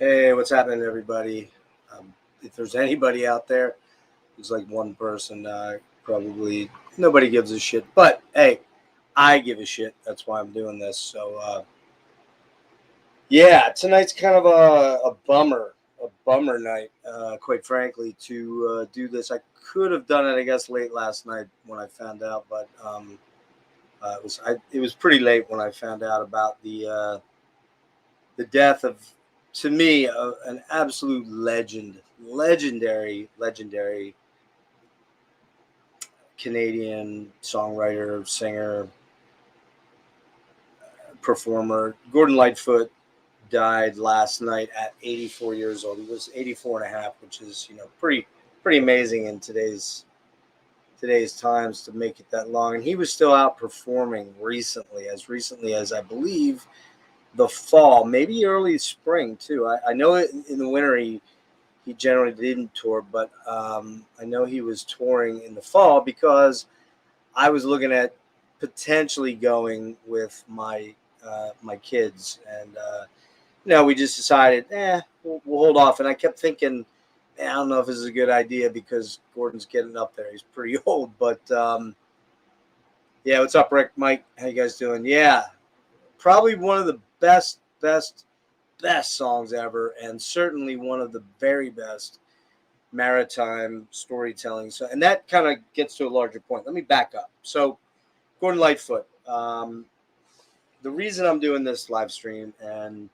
Hey, what's happening, everybody? If there's anybody out there, there's like one person, probably nobody gives a shit. But hey, I give a shit. That's why I'm doing this. So, yeah, tonight's kind of a bummer night, quite frankly, to do this. I could have done it, I guess, late last night when I found out, but it was pretty late when I found out about the death of, to me, an absolute legendary Canadian songwriter, singer, performer. Gordon Lightfoot died last night at 84 years old. He was 84 and a half, which is, pretty amazing in today's times to make it that long. And he was still out performing recently as I believe the fall, maybe early spring too. I know in the winter he generally didn't tour, but I know he was touring in the fall because I was looking at potentially going with my kids, and we just decided, we'll hold off. And I kept thinking, I don't know if this is a good idea because Gordon's getting up there; he's pretty old. But yeah, what's up, Rick? Mike, how you guys doing? Yeah, probably one of the best songs ever, and certainly one of the very best maritime storytelling. So, and that kind of gets to a larger point. Let me back up. So, Gordon Lightfoot. The reason I'm doing this live stream and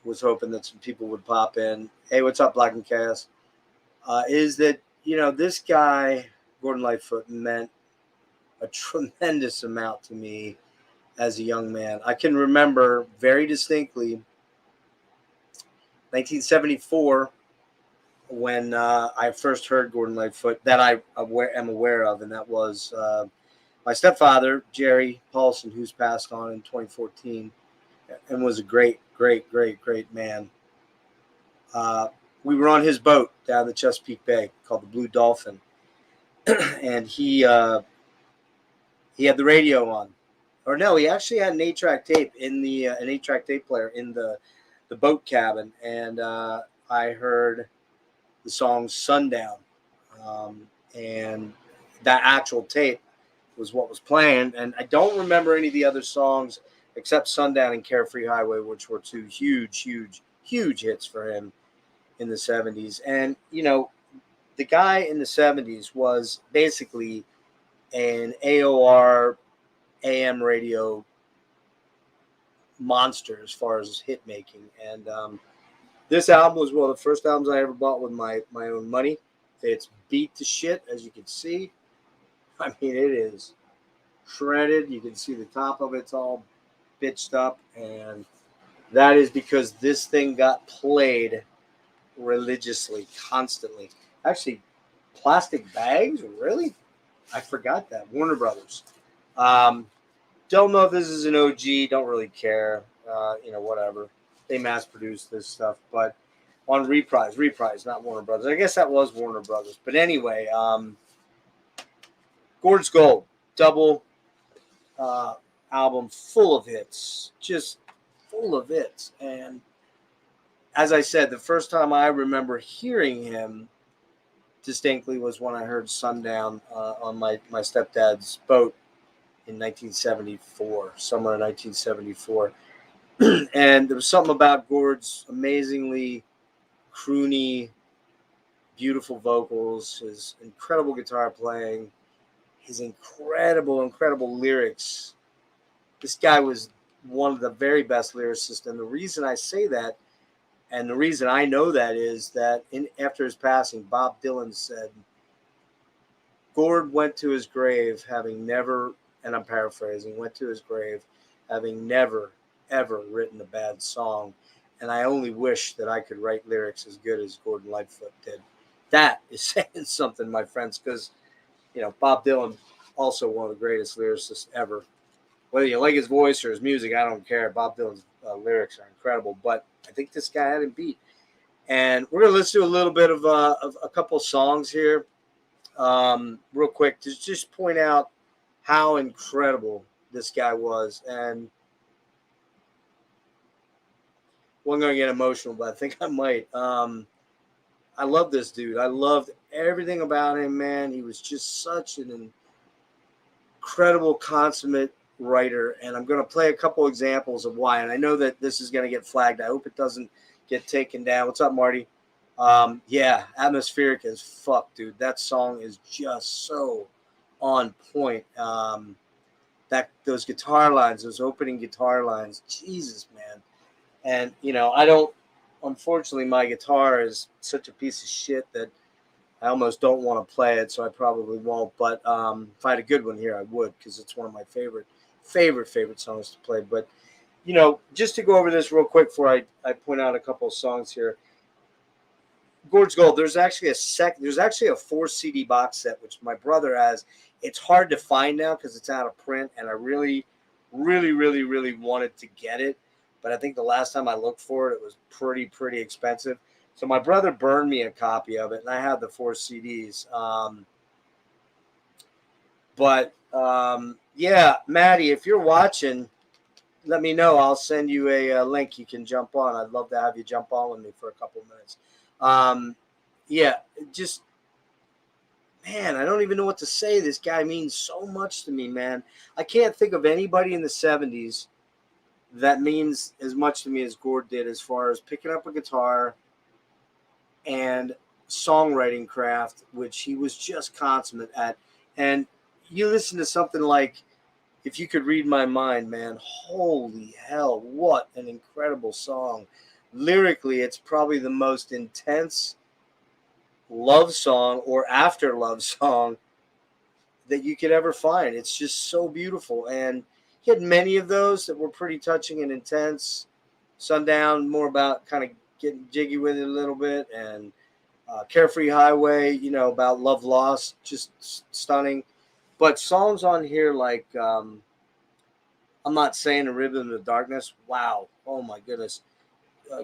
was hoping that some people would pop in. Hey, what's up, Black and Chaos? Is that this guy Gordon Lightfoot meant a tremendous amount to me as a young man. I can remember very distinctly 1974 when I first heard Gordon Lightfoot that I am aware of, and that was my stepfather, Jerry Paulson, who's passed on in 2014 and was a great man. We were on his boat down the Chesapeake Bay called the Blue Dolphin, and he had the radio on. Or no, he actually had an 8-track tape an 8-track tape player in the boat cabin, and I heard the song Sundown, and that actual tape was what was playing. And I don't remember any of the other songs except Sundown and Carefree Highway, which were two huge hits for him in the 70s. And the guy in the 70s was basically an AOR AM radio monster as far as hit making. And this album was one of the first albums I ever bought with my own money. It's beat to shit, as you can see. I mean, it is shredded. You can see the top of it's all bitched up, and that is because this thing got played religiously, constantly. Actually, Plastic Bags, really? I forgot that. Warner Brothers. Don't know if this is an OG. Don't really care. Whatever. They mass produced this stuff, but on Reprise, not Warner Brothers. I guess that was Warner Brothers. But anyway, Gord's Gold, double album, full of hits, just full of hits. And as I said, the first time I remember hearing him distinctly was when I heard Sundown on my stepdad's boat in 1974, summer of 1974. And there was something about Gord's amazingly croony, beautiful vocals, his incredible guitar playing, his incredible lyrics. This guy was one of the very best lyricists. And the reason I say that, and the reason I know that, is that after his passing, Bob Dylan said, Gord went to his grave having never, and I'm paraphrasing, went to his grave having never, ever written a bad song. And I only wish that I could write lyrics as good as Gordon Lightfoot did. That is saying something, my friends, because, Bob Dylan, also one of the greatest lyricists ever. Whether you like his voice or his music, I don't care. Bob Dylan's lyrics are incredible, but I think this guy had him beat. And we're going to listen to a little bit of a couple songs here real quick to just point out how incredible this guy was. And wasn't going to get emotional, but I think I might. I love this dude. I loved everything about him, man. He was just such an incredible, consummate writer. And I'm going to play a couple examples of why. And I know that this is going to get flagged. I hope it doesn't get taken down. What's up, Marty? Yeah, atmospheric as fuck, dude. That song is just so on point. Those guitar lines, those opening guitar lines, Jesus, man. And I don't. Unfortunately, my guitar is such a piece of shit that I almost don't want to play it, so I probably won't. But if I had a good one here, I would, because it's one of my favorite songs to play. But just to go over this real quick before I point out a couple of songs here. Gord's Gold. There's actually a 4 CD box set which my brother has. It's hard to find now because it's out of print, and I really, really, really, really wanted to get it. But I think the last time I looked for it, it was pretty expensive. So my brother burned me a copy of it, and I had the 4 CDs. Yeah, Maddie, if you're watching, let me know. I'll send you a link you can jump on. I'd love to have you jump on with me for a couple of minutes. Yeah, just, man, I don't even know what to say. This guy means so much to me, man. I can't think of anybody in the 70s that means as much to me as Gord did, as far as picking up a guitar and songwriting craft, which he was just consummate at. And you listen to something like If You Could Read My Mind, man, holy hell, what an incredible song. Lyrically, it's probably the most intense love song or after love song that you could ever find. It's just so beautiful. And he had many of those that were pretty touching and intense. Sundown, more about kind of getting jiggy with it a little bit. And Carefree Highway, about love lost, just stunning. But songs on here like I'm Not Saying a Ribbon of Darkness, wow, oh my goodness.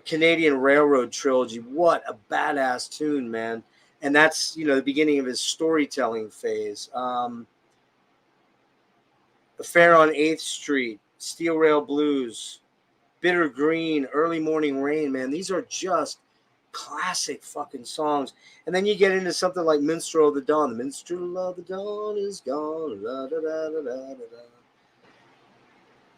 Canadian Railroad Trilogy, what a badass tune, man. And that's, the beginning of his storytelling phase. Affair on 8th Street, Steel Rail Blues, Bitter Green, Early Morning Rain, man. These are just classic fucking songs. And then you get into something like Minstrel of the Dawn. The Minstrel of the Dawn is gone. Da, da, da, da, da, da.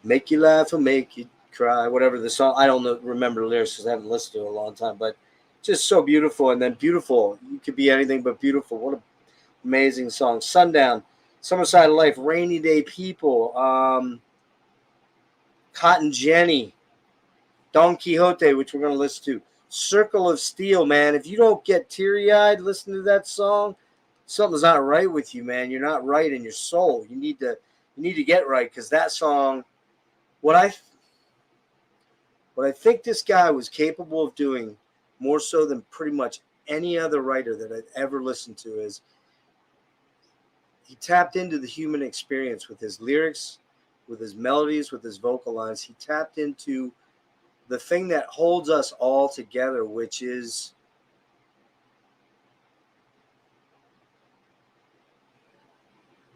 Make you laugh or make you cry, whatever the song. I don't remember the lyrics because I haven't listened to it in a long time. But just so beautiful. And then Beautiful. You could be anything but beautiful. What an amazing song. Sundown, Summerside Life, Rainy Day People, Cotton Jenny, Don Quixote, which we're going to listen to. Circle of Steel, man. If you don't get teary-eyed listening to that song, something's not right with you, man. You're not right in your soul. You need to get right, because that song, what I think this guy was capable of doing, more so than pretty much any other writer that I've ever listened to, is he tapped into the human experience with his lyrics, with his melodies, with his vocal lines. He tapped into the thing that holds us all together, which is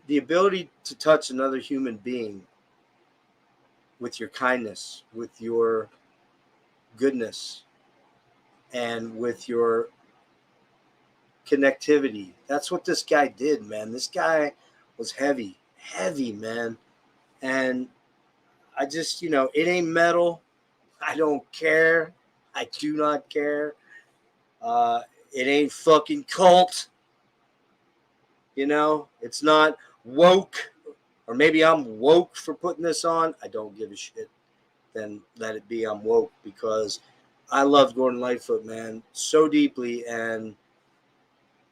the ability to touch another human being with your kindness, with your goodness, and with your connectivity. That's what this guy did, man. This guy was heavy, man. And I just, it ain't metal. I don't care. I do not care. It ain't fucking cult. It's not woke. Or maybe I'm woke for putting this on. I don't give a shit. Then let it be. I'm woke, because I love Gordon Lightfoot, man, so deeply. And,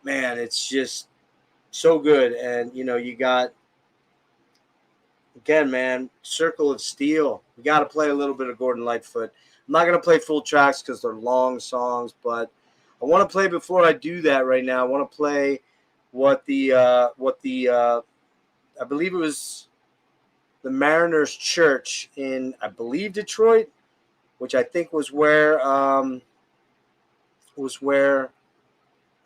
man, it's just so good. And, you got, again, man, Circle of Steel. You got to play a little bit of Gordon Lightfoot. I'm not going to play full tracks because they're long songs, but I want to play, before I do that right now, I want to play what the I believe it was the Mariners Church in, I believe, Detroit, which I think was where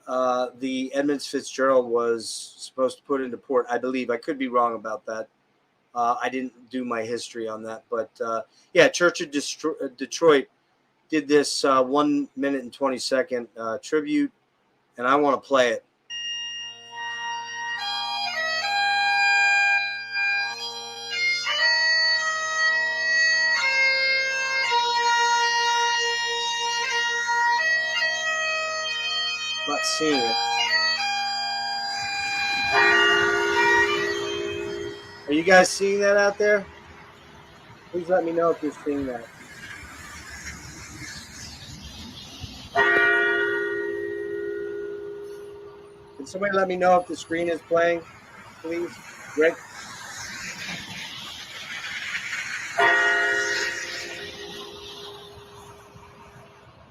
the Edmunds Fitzgerald was supposed to put into port. I believe. I could be wrong about that. I didn't do my history on that, but yeah, Church of Detroit did this 1 minute and 20-second tribute, and I want to play it. Not seeing it. Are you guys seeing that out there? Please let me know if you're seeing that. Can somebody let me know if the screen is playing, please? Greg?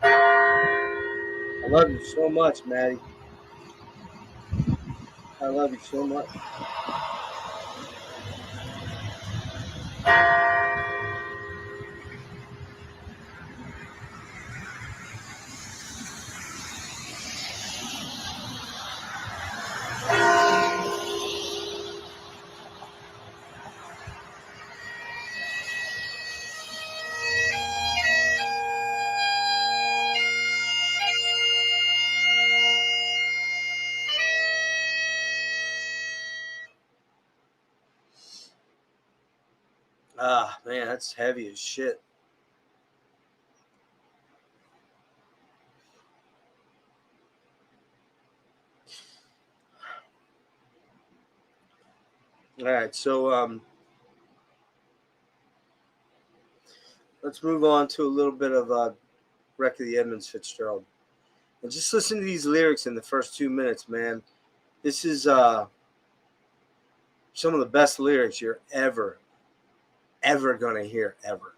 I love you so much, Maddie. I love you so much. Ah, man, that's heavy as shit. All right, so let's move on to a little bit of Wreck of the Edmonds Fitzgerald. And just listen to these lyrics in the first 2 minutes, man. This is some of the best lyrics you're ever going to hear, ever.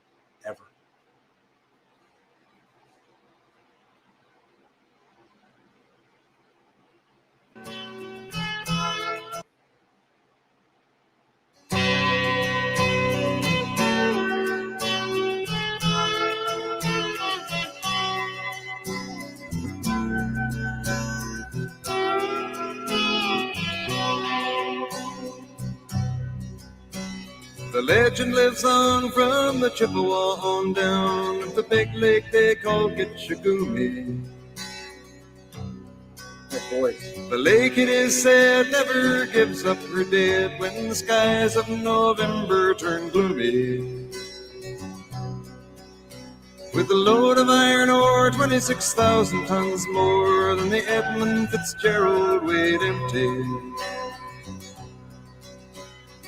The legend lives on from the Chippewa on down to the big lake they call Gitchagumi. The lake, it is said, never gives up her dead when the skies of November turn gloomy. With a load of iron ore, 26,000 tons more than the Edmund Fitzgerald weighed empty.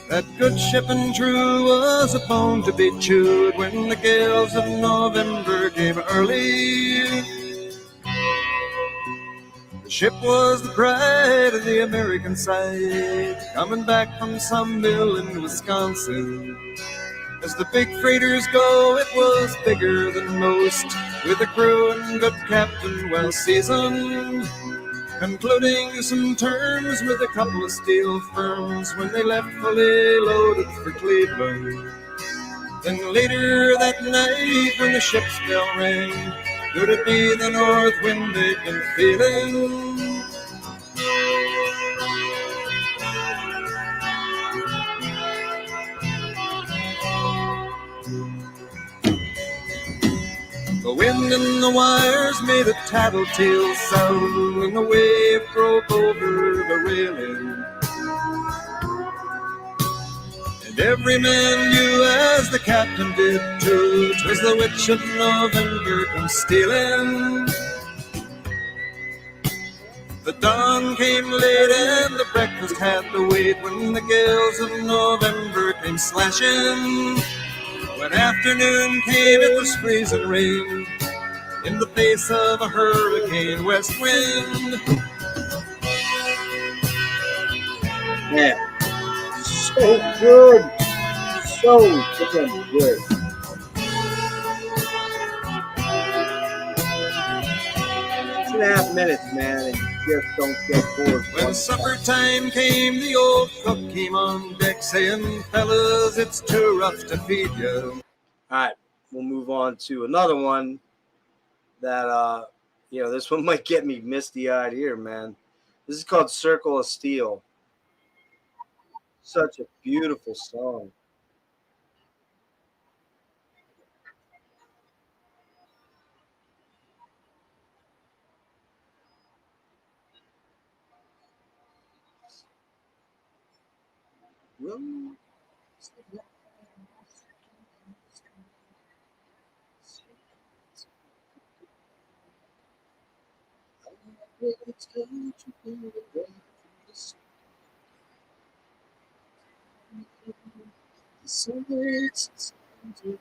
That good ship and true was a bone to be chewed when the gales of November came early. The ship was the pride of the American side, coming back from some mill in Wisconsin. As the big freighters go, it was bigger than most, with a crew and good captain well seasoned, concluding some terms with a couple of steel firms when they left fully loaded for Cleveland. Then later that night when the ship's bell rang, could it be the north wind they'd been feeling? The wind in the wires made a tattletale sound when the wave broke over the railing. And every man knew, as the captain did too, 'twas the witch of November come stealing. The dawn came late and the breakfast had to wait when the gales of November came slashing. When afternoon came, it was freezing rain in the face of a hurricane west wind. Man, so good. So damn good. Two and a half minutes, man, and you just don't get bored. When supper time came, the old cook came on deck saying, "Fellas, it's too rough to feed you." All right, we'll move on to another one that, this one might get me misty-eyed here, man. This is called Circle of Steel. Such a beautiful song. Rose of light, it's going to be the way the sun is to the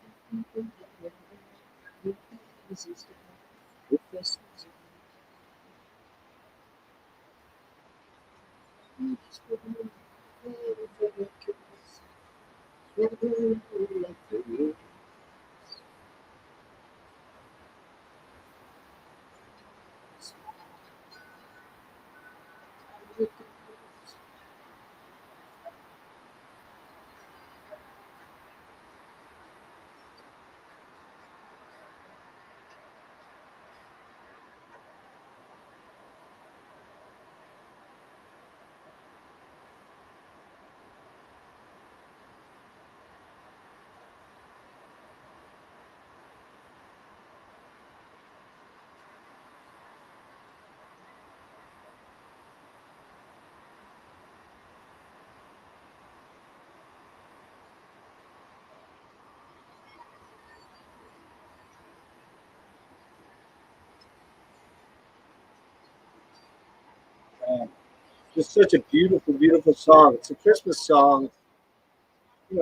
Just such a beautiful, beautiful song. It's a Christmas song,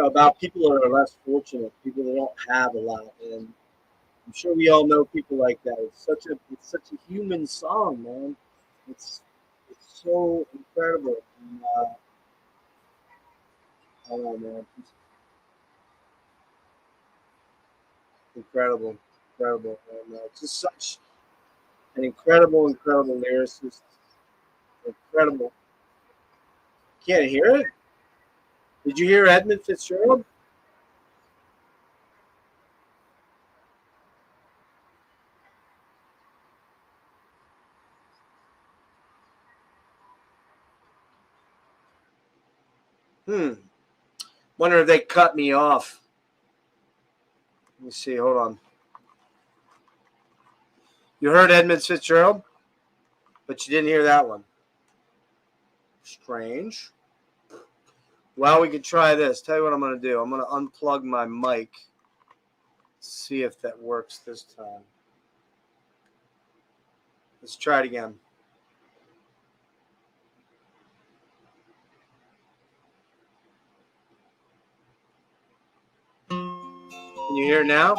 about people that are less fortunate, people that don't have a lot, and I'm sure we all know people like that. It's such a human song, man. It's it's so incredible. And, I don't know, man. It's incredible, incredible, and just such an incredible, incredible lyricist. Incredible. Can't hear it. Did you hear Edmund Fitzgerald? Hmm. Wonder if they cut me off. Let me see. Hold on. You heard Edmund Fitzgerald, but you didn't hear that one. Strange. Well, we could try this. Tell you what I'm going to do. I'm going to unplug my mic. See if that works this time. Let's try it again. Can you hear it now?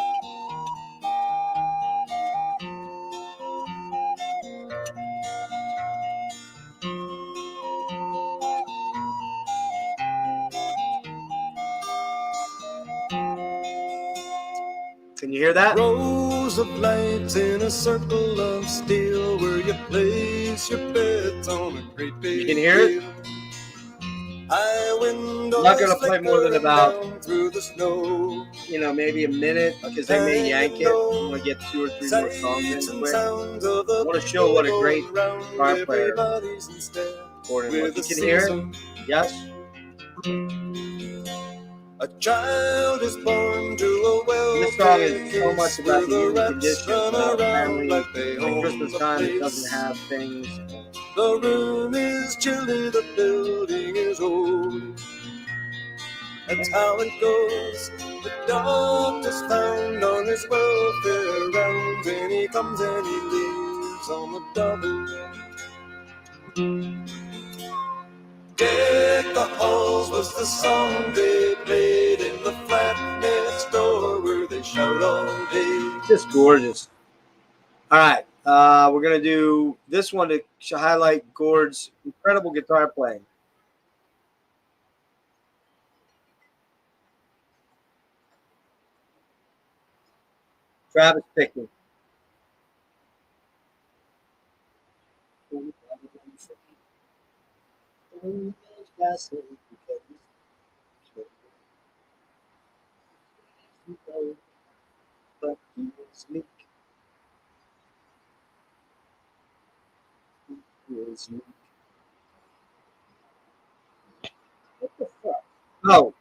Can you hear that? Rows of lights in a circle of steel where you place your bets on a great big You can hear it? wheel. I'm not going to play more than about, through the snow. Maybe a minute because they may yank it. I want to get 2 or 3 more songs in quick. I want to show what a great guitar player Gordon was. You can hear it? Yes? A child is born to a well. This song is so much about the human condition, about family. Like Christmas time, it doesn't have things. The room is chilly, the building is old. That's how it goes. The doctor's found on his welfare rounds, and he comes and he leaves on the double. Deck the halls was the song they played in the flat next door where they shout all day. Just gorgeous. All right. We're going to do this one to highlight Gord's incredible guitar playing. Travis Pickney. But he was meek. He was meek. What the fuck? Oh,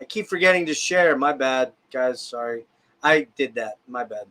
I keep forgetting to share. My bad, guys. Sorry. I did that. My bad.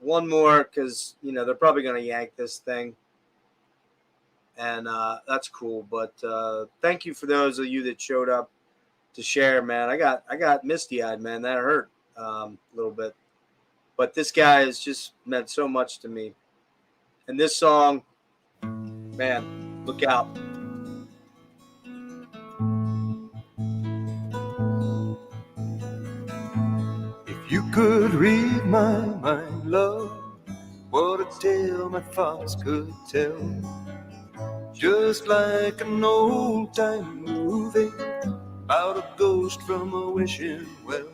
One more, because they're probably going to yank this thing, and that's cool. But thank you for those of you that showed up to share, man. I got misty eyed, man. That hurt a little bit, but this guy has just meant so much to me. And this song, man, look out. If you could read my mind, love, what a tale my thoughts could tell. Just like an old-time movie about a ghost from a wishing well,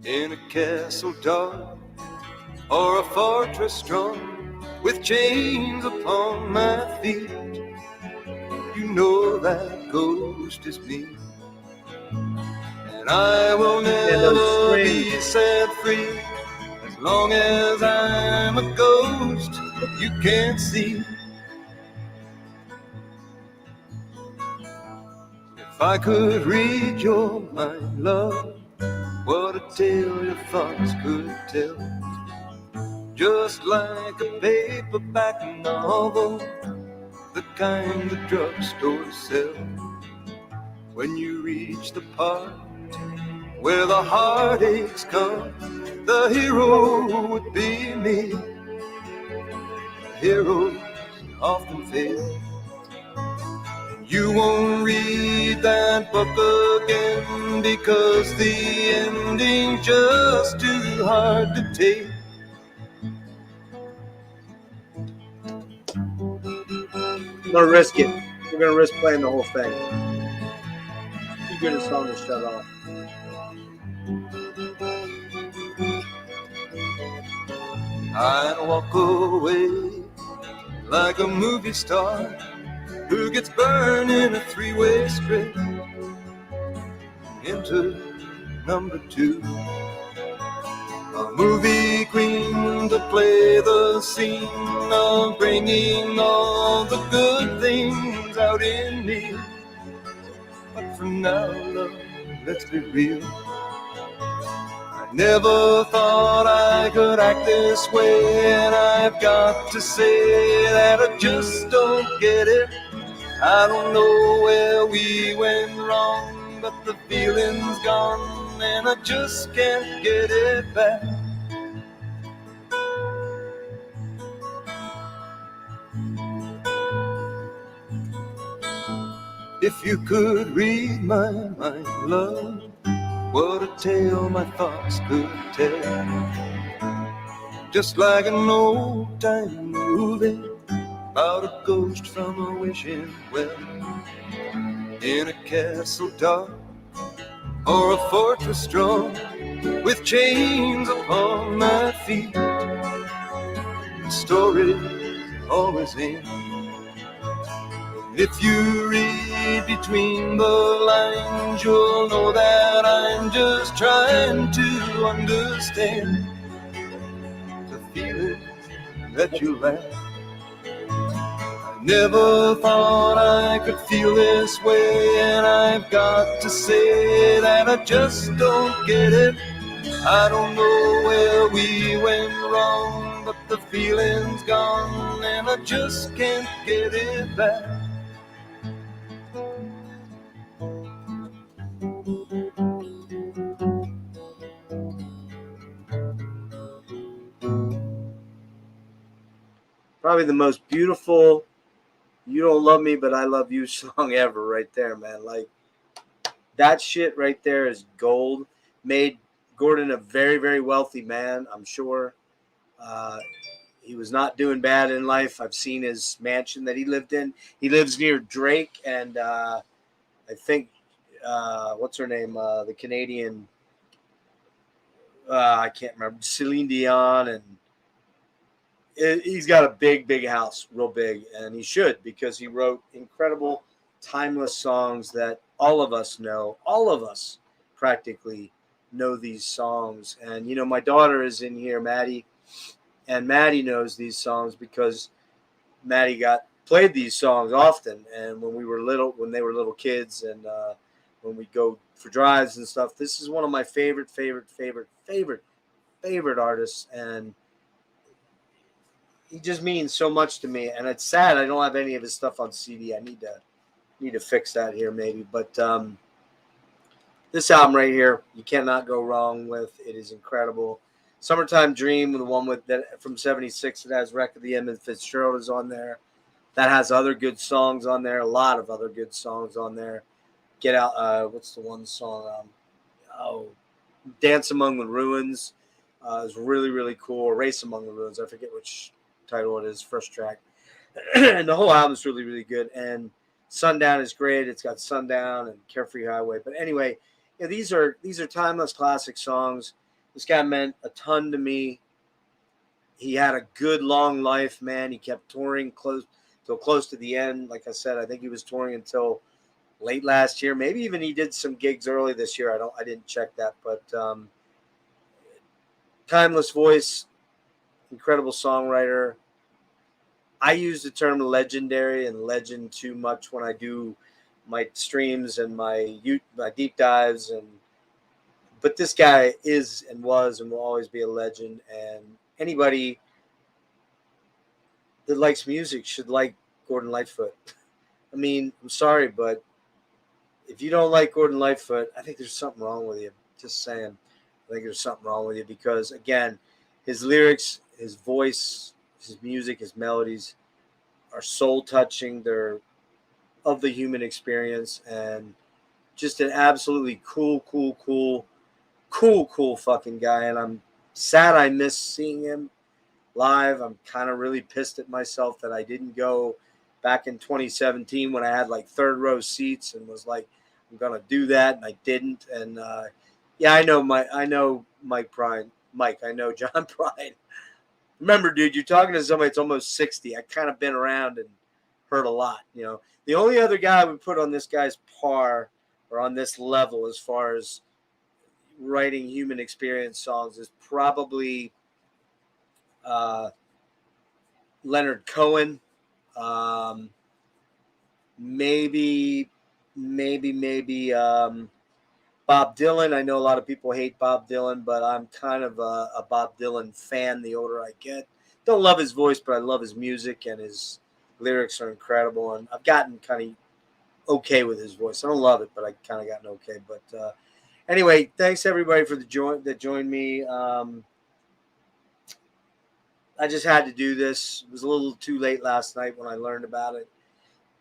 in a castle dark or a fortress strong, with chains upon my feet. You know that ghost is me, and I will never be set free as long as I'm a ghost you can't see. If I could read your mind, love, what a tale your thoughts could tell. Just like a paperback novel, the kind the drugstore sells. When you reach the part where the heartaches come, the hero would be me. Heroes often fail. You won't read that book again because the ending's just too hard to take. I'm gonna risk it. We're gonna risk playing the whole thing. Too good a song to shut off. I'd walk away like a movie star who gets burned in a three-way street into number two. A movie queen to play the scene of bringing all the good things out in me. But for now, love, let's be real. I never thought I could act this way, and I've got to say that I just don't get it. I don't know where we went wrong, but the feeling's gone, and I just can't get it back. If you could read my mind, love, what a tale my thoughts could tell. Just like an old-time movie about a ghost from a wishing well, in a castle dark or a fortress strong, with chains upon my feet. The story always ends. If you read between the lines, you'll know that I'm just trying to understand the feeling that you lack. I never thought I could feel this way, and I've got to say that I just don't get it. I don't know where we went wrong, but the feeling's gone, and I just can't get it back. Probably the most beautiful "You Don't Love Me But I Love You" song ever, right there, man. Like, that shit right there is gold. Made Gordon a very, very wealthy man, I'm sure. He was not doing bad in life. I've seen his mansion that he lived in. He lives near Drake and I think what's her name? The Canadian. I can't remember. Celine Dion, and he's got a big, big house, real big, and he should, because he wrote incredible, timeless songs that all of us know. All of us practically know these songs. And my daughter is in here, Maddie, and Maddie knows these songs because Maddie got played these songs often. And when they were little kids, and when we go for drives and stuff, this is one of my favorite favorite artists, and he just means so much to me. And it's sad I don't have any of his stuff on CD. I need to fix that here maybe. But this album right here, you cannot go wrong with. It is incredible. Summertime Dream, the one with that from '76, that has Wreck of the Emmett Fitzgerald is on there. That has other good songs on there. A lot of other good songs on there. Get Out. What's the one song? Dance Among the Ruins is really, really cool. Race Among the Ruins. I forget which title it is. First track. And the whole album is really, really good. And Sundown is great. It's got Sundown and Carefree Highway. But anyway, yeah, these are timeless classic songs. This guy meant a ton to me. He had a good long life, man. He kept touring close to the end. Like I said, I think he was touring until late last year. Maybe even he did some gigs early this year. I didn't check that, but timeless voice, incredible songwriter. I use the term legendary and legend too much when I do my streams and my deep dives, but this guy is and was and will always be a legend, and anybody that likes music should like Gordon Lightfoot. I mean, I'm sorry, but if you don't like Gordon Lightfoot, I think there's something wrong with you. Just saying. I think there's something wrong with you because, again, his lyrics, his voice, his music, his melodies are soul-touching. They're of the human experience, and just an absolutely cool fucking guy. And I'm sad I missed seeing him live. I'm kind of really pissed at myself that I didn't go back in 2017 when I had like third row seats and was like, I'm gonna do that, and I didn't. And yeah, I know Mike Prine. Mike, I know John Prine. Remember, dude, you're talking to somebody that's almost 60. I kind of been around and heard a lot. You know, the only other guy I would put on this guy's par or on this level as far as writing human experience songs is probably Leonard Cohen. Maybe Bob Dylan. I know a lot of people hate Bob Dylan, but I'm kind of a Bob Dylan fan the older I get. Don't love his voice, but I love his music, and his lyrics are incredible. And I've gotten kind of okay with his voice. I don't love it, but I kind of gotten okay. But anyway, thanks everybody for that joined me. I just had to do this. It was a little too late last night when I learned about it.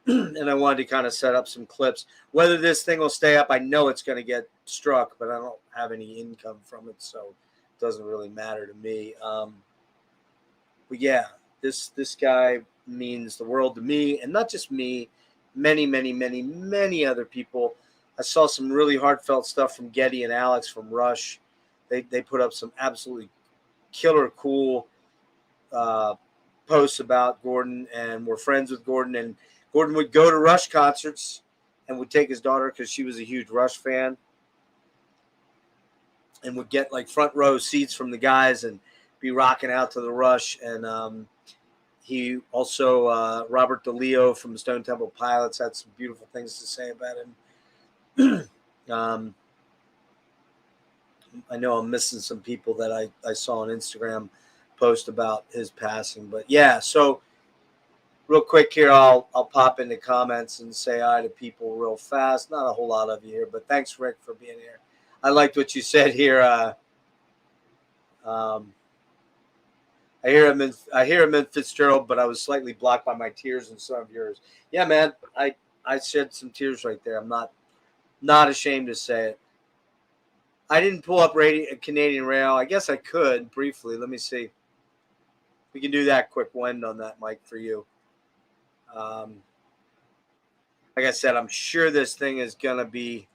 And I wanted to kind of set up some clips. Whether this thing will stay up, I know it's going to get struck, but I don't have any income from it, so it doesn't really matter to me. But yeah, this guy means the world to me, and not just me, many other people. I saw some really heartfelt stuff from Geddy and Alex from Rush. They put up some absolutely killer cool posts about Gordon, and were friends with Gordon, and Gordon would go to Rush concerts and would take his daughter because she was a huge Rush fan, and would get like front row seats from the guys and be rocking out to the Rush. And he also, Robert DeLeo from Stone Temple Pilots, had some beautiful things to say about him. I know I'm missing some people that I saw on Instagram post about his passing, but yeah, so real quick here, I'll pop into comments and say hi to people real fast. Not a whole lot of you here, but thanks, Rick, for being here. I liked what you said here. I hear him in Fitzgerald, but I was slightly blocked by my tears in some of yours. Yeah, man, I shed some tears right there. I'm not ashamed to say it. I didn't pull up Canadian Rail. I guess I could briefly. Let me see. We can do that quick wind on that, Mike, for you. Like I said, I'm sure this thing is gonna be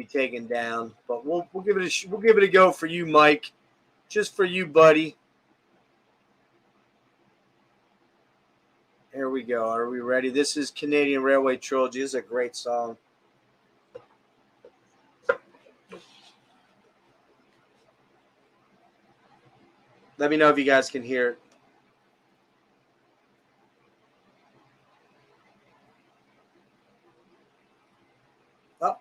taken down, but we'll give it a go for you, Mike. Just for you, buddy. Here we go. Are we ready? This is Canadian Railway Trilogy. This is a great song. Let me know if you guys can hear it. Oh.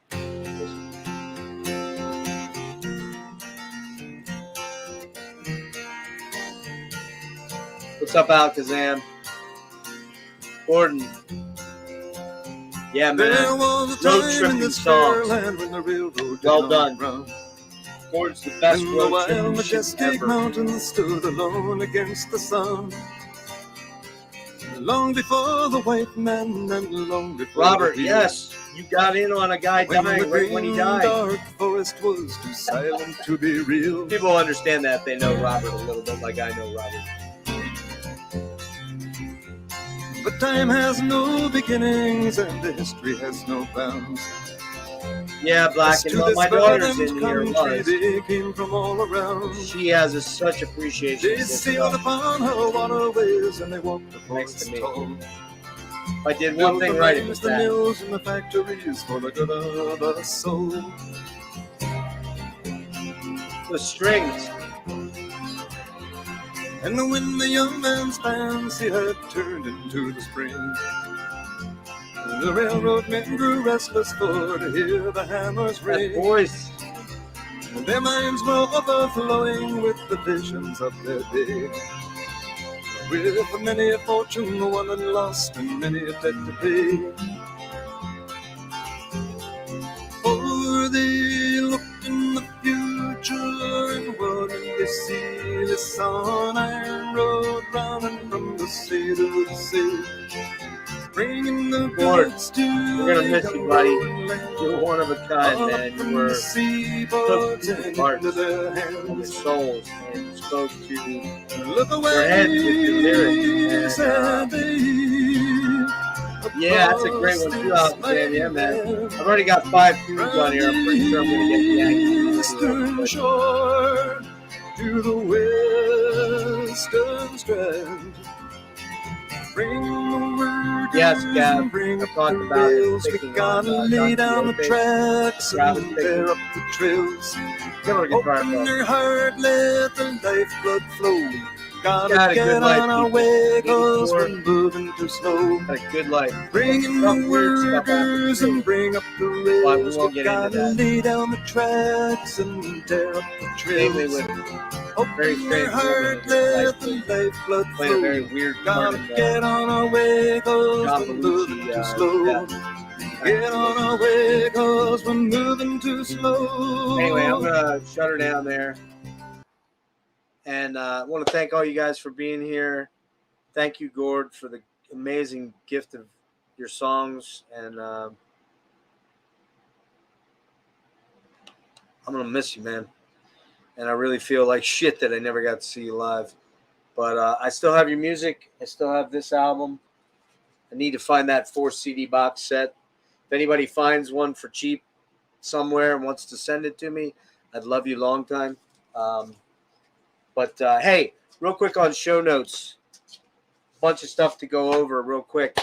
What's up, Alakazam? Gordon. Yeah, man. There was a Road time in tripping this songs. fair land when the railroad Well did done. not run. Gordon's the best When the road wild tripping shit majestic ever. mountains stood alone against the sun. Long before the white man and long before Robert, the yes, you got in on a guy when the dying right when he green died. dark forest was too silent to be real. People understand that if they know Robert a little bit, like I know Robert. But time has no beginnings and the history has no bounds. Yeah, Black, As and to well, this my daughter's verdant in here. country, Was they came from all around. she has such appreciation They for this sailed stuff. upon her waterways and they walked the Thanks to forest me. tall. If I did one Built thing the right, it mines, was the that. mills, and the factories for the good of the soul. The strings. And when the young man's fancy had turned into the spring, the railroad men grew restless for to hear the hammers That ring. voice. And their minds were overflowing with the visions of their day. With many a fortune won and lost and many a debt to pay. For they looked in the future and what did they see? They saw an iron road running from the sea to the sea. Bringing the Lord, goods to we're gonna miss you, buddy. land. You're one of a kind, man. You were took Seaboards people's hearts into their and their hands. souls and spoke to Look away, their heads with your lyrics. said And, they. yeah, that's a great one too, Alakazam. Yeah, man. I've already got 5 tunes on here. I'm pretty sure I'm gonna get yanked. Eastern shore to the western strand. Bring the workers Yes, Gav. and bring I up talked the about it, rails. We sticking gotta on, lay Don down the Quixote, tracks Travis and Bickle. tear up the trails. Never get fired Open up. your heart, let the lifeblood flow. Got Gotta a get good life, on our people. way, cause 84. we're moving too slow. Had a good life. Bring in Stuff, the weird stuff workers happens, and bring up the Well, we rails. won't We get into gotta that. lay down the tracks and tear up the Lately trails. with very Open strange your heart, woman, let the lifeblood played a very flow. weird part Gotta in get on our way, cause John we're moving Belushi too slow. death. Get on our way, cause we're moving too slow. Anyway, I'm gonna shut her down there, and I want to thank all you guys for being here. Thank you, Gord, for the amazing gift of your songs, and I'm gonna miss you, man. And I really feel like shit that I never got to see you live, but I still have your music. I still have this album. I need to find that 4 CD box set. If anybody finds one for cheap somewhere and wants to send it to me, I'd love you long time. But hey, real quick on show notes, bunch of stuff to go over real quick.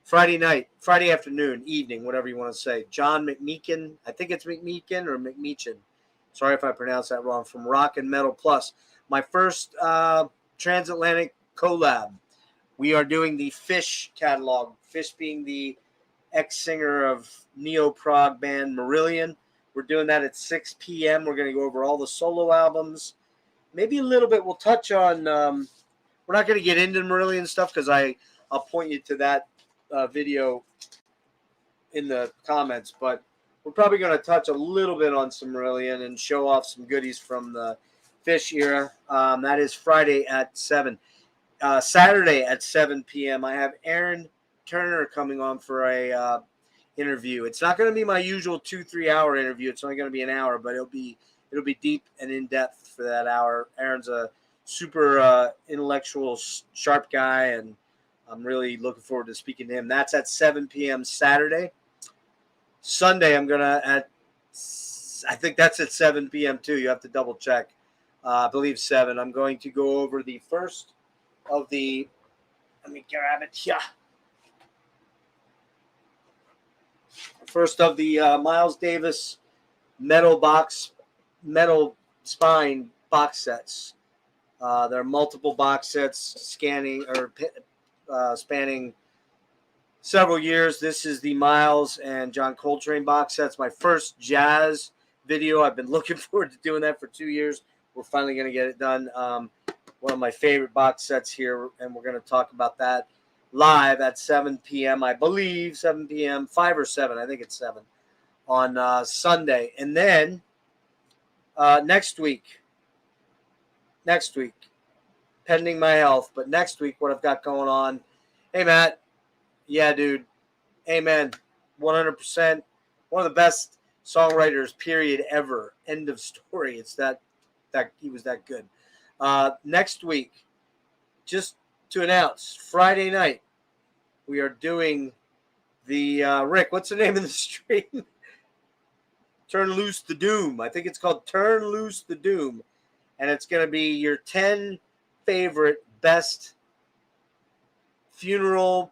Friday night, Friday afternoon, evening, whatever you want to say. John McMeekin, I think it's McMeekin or McMeechin. Sorry if I pronounced that wrong. From Rock and Metal Plus, my first transatlantic collab. We are doing the Fish catalog. Fish being the ex-singer of neo-prog band Marillion. We're doing that at 6 p.m. We're going to go over all the solo albums. Maybe a little bit. We'll touch on. We're not going to get into Marillion stuff because I'll point you to that video in the comments. But we're probably going to touch a little bit on some Marillion and show off some goodies from the Fish era. That is Friday at 7. Saturday at 7 p.m. I have Aaron Turner coming on for a interview. It's not going to be my usual 2-3 hour interview. It's only going to be an hour, but it'll be deep and in depth for that hour. Aaron's a super intellectual, sharp guy, and I'm really looking forward to speaking to him. That's at 7 p.m. Saturday. Sunday, I'm gonna I think that's at 7 p.m. too. You have to double check. I believe 7. I'm going to go over the first of the. Let me grab it here. First of the Miles Davis metal spine box sets. There are multiple box sets spanning several years. This is the Miles and John Coltrane box sets. My first jazz video. I've been looking forward to doing that for 2 years. We're finally going to get it done. one of my favorite box sets here, and we're going to talk about that live at 7 p.m. I believe 7 p.m. 5 or 7. I think it's 7 on Sunday, and then next week, pending my health, but next week, what I've got going on. Hey, Matt. Yeah, dude. Amen. 100%. One of the best songwriters, period, ever. End of story. It's that he was that good. Next week, just to announce, Friday night, we are doing the Rick. What's the name of the stream? Turn Loose the Doom. I think it's called Turn Loose the Doom, and it's going to be your 10 favorite best funeral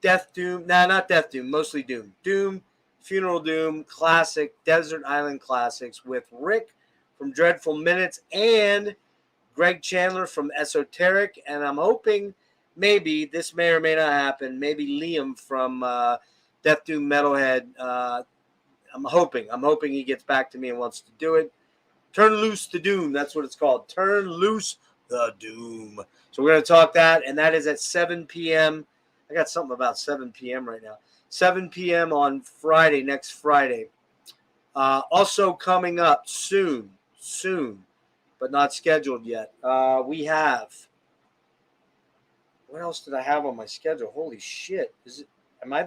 death doom. Nah, not death doom. Mostly doom. Doom, funeral doom, classic, desert island classics with Rick from Dreadful Minutes and Greg Chandler from Esoteric. And I'm hoping maybe this may or may not happen. Maybe Liam from Death Doom Metalhead. I'm hoping he gets back to me and wants to do it. Turn Loose the Doom. That's what it's called. Turn Loose the Doom. So we're going to talk that, and that is at 7 p.m. I got something about 7 p.m. right now. 7 p.m. on Friday, next Friday. Also coming up soon, but not scheduled yet. We have. What else did I have on my schedule? Holy shit! Do I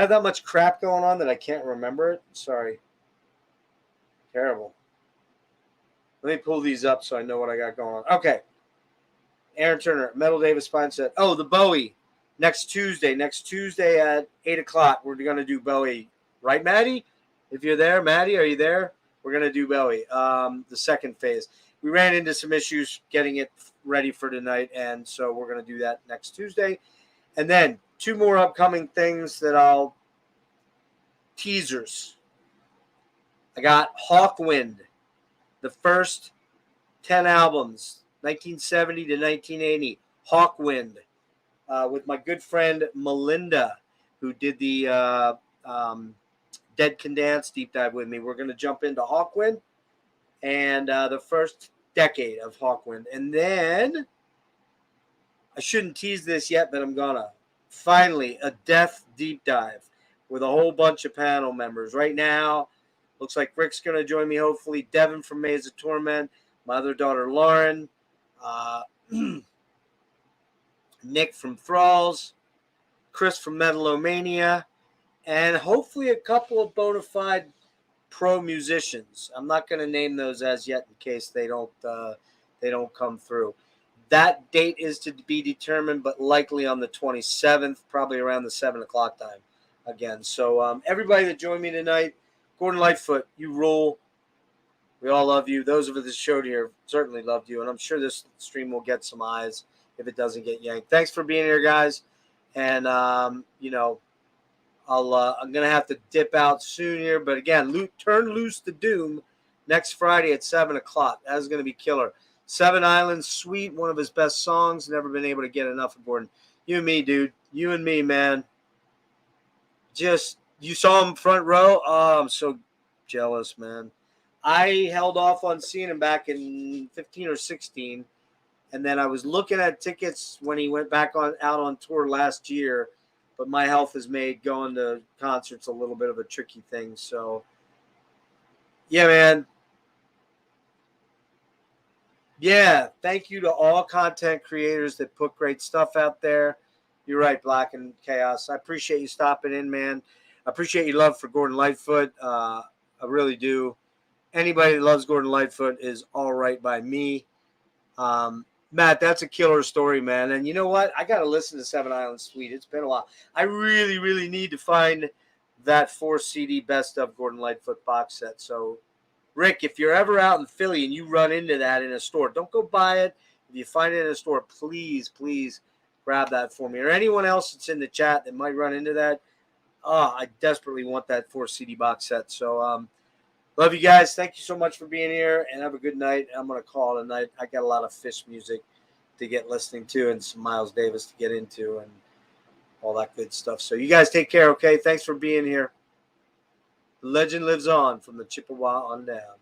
have that much crap going on that I can't remember it? Sorry. Terrible. Let me pull these up so I know what I got going on. Okay. Aaron Turner, Metal Davis Spine Set. Oh, the Bowie. Next Tuesday at 8 o'clock, we're going to do Bowie. Right, Maddie? If you're there, Maddie, are you there? We're going to do Bowie, the second phase. We ran into some issues getting it ready for tonight, and so we're going to do that next Tuesday. And then 2 more upcoming things that teasers. I got Hawkwind, the first 10 albums, 1970 to 1980, Hawkwind, with my good friend Melinda, who did the Dead Can Dance deep dive with me. We're going to jump into Hawkwind and the first decade of Hawkwind. And then, I shouldn't tease this yet, but I'm going to. Finally, a Death deep dive with a whole bunch of panel members. Right now, looks like Rick's going to join me, hopefully. Devin from Maze of Torment, my other daughter Lauren, Nick from Thralls, Chris from Metalomania, and hopefully a couple of bona fide pro musicians. I'm not going to name those as yet in case they don't come through. That date is to be determined, but likely on the 27th, probably around the 7 o'clock time again. So everybody that joined me tonight, Gordon Lightfoot, you rule. We all love you. Those of us that showed here certainly loved you, and I'm sure this stream will get some eyes if it doesn't get yanked. Thanks for being here, guys. And, I'm going to have to dip out soon here. But, again, Turn Loose the Doom next Friday at 7 o'clock. That is going to be killer. Seven Islands Suite, one of his best songs. Never been able to get enough of Gordon. You and me, dude. You and me, man. You saw him front row? Oh, I'm so jealous, man. I held off on seeing him back in 15 or 16. And then I was looking at tickets when he went back out on tour last year. But my health has made going to concerts a little bit of a tricky thing. So, yeah, man. Yeah, thank you to all content creators that put great stuff out there. You're right, Black and Chaos. I appreciate you stopping in, man. I appreciate your love for Gordon Lightfoot. I really do. Anybody that loves Gordon Lightfoot is all right by me. Matt, that's a killer story, man. And you know what? I got to listen to Seven Islands Suite. It's been a while. I really, really need to find that 4 CD best of Gordon Lightfoot box set. So, Rick, if you're ever out in Philly and you run into that in a store, don't go buy it. If you find it in a store, please, please grab that for me. Or anyone else that's in the chat that might run into that. I desperately want that 4 CD box set. So, love you guys. Thank you so much for being here, and have a good night. I'm going to call it a night. I got a lot of Fish music to get listening to and some Miles Davis to get into and all that good stuff. So you guys take care, okay? Thanks for being here. The legend lives on from the Chippewa on down.